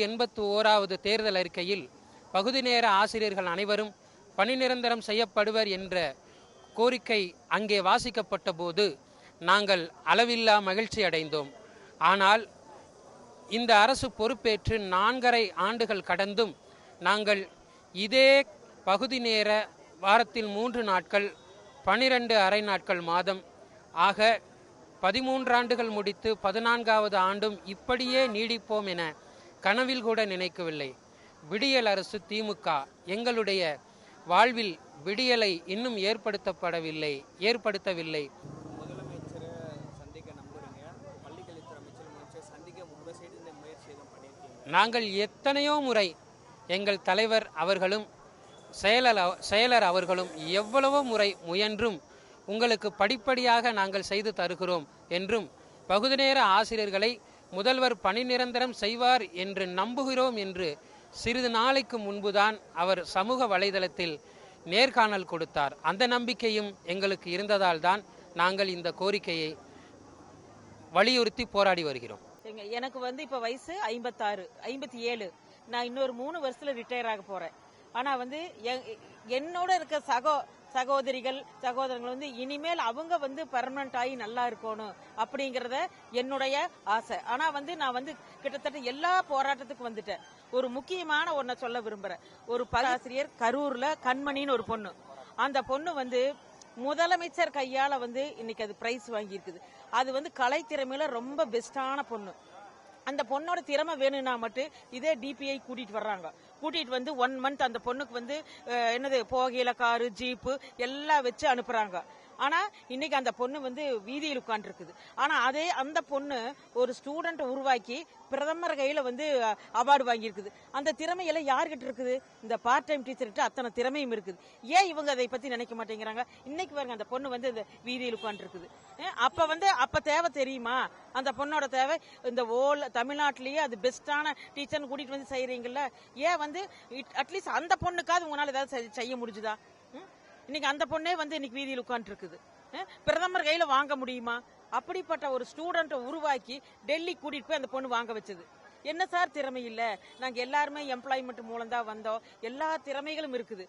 181வது தேர்தல் அறிக்கையில் பகுதி நேர ஆசிரியர்கள் அனைவரும் பணி நிரந்தரம் செய்யப்படுவர் என்ற கோரிக்கை அங்கே வாசிக்கப்பட்ட போது நாங்கள் அளவில்லா மகிழ்ச்சி அடைந்தோம். ஆனால் இந்த அரசு பொறுப்பேற்று 4½ ஆண்டுகள் கடந்தும் நாங்கள் இதே பகுதி நேர வாரத்தில் 3 நாட்கள் 12 அரை நாட்கள் மாதம் ஆக 13 ஆண்டுகள் முடித்து 14வது ஆண்டும் இப்படியே நீடிப்போம் என கனவில் கூட நினைக்கவில்லை. விடியல் அரசு திமுக எங்களுடைய வாழ்வில் விடியலை இன்னும் ஏற்படுத்தவில்லை. முதலமைச்சரை சந்திக்க நம்புறீங்க? பள்ளிக்கல்வித்துறை அமைச்சர் சந்திக்க உங்க சைடு இந்த முயற்சி எதுவும் பண்ணியிருக்கீங்க? நாங்கள் எத்தனையோ முறை எங்கள் தலைவர் அவர்களும் செயலர் அவர்களும் எவ்வளவோ முறை முயன்றும் உங்களுக்கு படிப்படியாக நாங்கள் செய்து தருகிறோம் என்றும் பகுதி நேர ஆசிரியர்களை முதல்வர் பணி நிரந்தரம் செய்வார் என்று நம்புகிறோம் என்று சிறிது நாளைக்கு முன்புதான் அவர் சமூக வலைதளத்தில் நேர்காணல் கொடுத்தார். அந்த நம்பிக்கையும் எங்களுக்கு இருந்ததால் தான் நாங்கள் இந்த கோரிக்கையை வலியுறுத்தி போராடி வருகிறோம். எனக்கு இப்ப வயசு 57. நான் இன்னொரு 3 வருஷத்துல ரிட்டையர் ஆக போறேன். ஆனா என்னோட இருக்க சகோதரங்கள் இனிமேல் அவங்க பெர்மனன்ட் ஆகி நல்லா இருக்கணும் அப்படிங்கறத என்னுடைய ஆசை. ஆனா நான் கிட்டத்தட்ட எல்லா போராட்டத்துக்கும் வந்துட்டேன். ஒரு முக்கியமான ஒன்ன சொல்ல விரும்புறேன். ஒரு ஆசிரியர் கரூர்ல கண்மணின்னு ஒரு பொண்ணு, அந்த பொண்ணு முதலமைச்சர் கையால இன்னைக்கு அது பிரைஸ் வாங்கி இருக்குது. அது கலை திறமையில ரொம்ப பெஸ்டான பொண்ணு. அந்த பொண்ணோட திறமை வேணும்னா மட்டும் இதே டிபிஐ கூட்டிட்டு வர்றாங்க. கூட்டிட்டு 1 மந்த் அந்த பொண்ணுக்கு போகையில காரு ஜீப்பு எல்லாம் வச்சு அனுப்புறாங்க. ஆனா இன்னைக்கு அந்த பொண்ணு வீதியில் உட்கார்ந்து இருக்குது. ஆனா அந்த பொண்ணு ஒரு ஸ்டூடெண்ட் உருவாக்கி பிரதமர் கையில அவார்டு வாங்கி இருக்குது. அந்த திறமையெல்லாம் யார்கிட்ட இருக்குது? இந்த பார்ட் டைம் டீச்சர்கிட்ட அத்தனை திறமையும் இருக்குது. ஏன் இவங்க அதை பத்தி நினைக்க மாட்டேங்கிறாங்க? இன்னைக்கு பாருங்க, அந்த பொண்ணு இந்த வீதியில் உட்கார்ந்து இருக்குது. அப்ப தேவை தெரியுமா? அந்த பொண்ணோட தேவை இந்த தமிழ்நாட்டிலேயே அது பெஸ்டான டீச்சர்னு கூட்டிட்டு செய்யறீங்கல்ல, ஏன் அட்லீஸ்ட் அந்த பொண்ணுக்காவது உங்களால ஏதாவது செய்ய முடிஞ்சுதா? இன்னைக்கு அந்த பொண்ணே இன்னைக்கு வீதியில் உட்கார்ந்து இருக்குது. பிரதமர் கையில வாங்க முடியுமா? அப்படிப்பட்ட ஒரு ஸ்டூடெண்ட் உருவாக்கி டெல்லி கூட்டிட்டு போய் அந்த பொண்ணு வாங்க வச்சது. என்ன சார் திறமை இல்ல? நாங்க எல்லாருமே எம்ப்ளாய்மெண்ட் மூலம் தான் வந்தோம். எல்லா திறமைகளும் இருக்குது.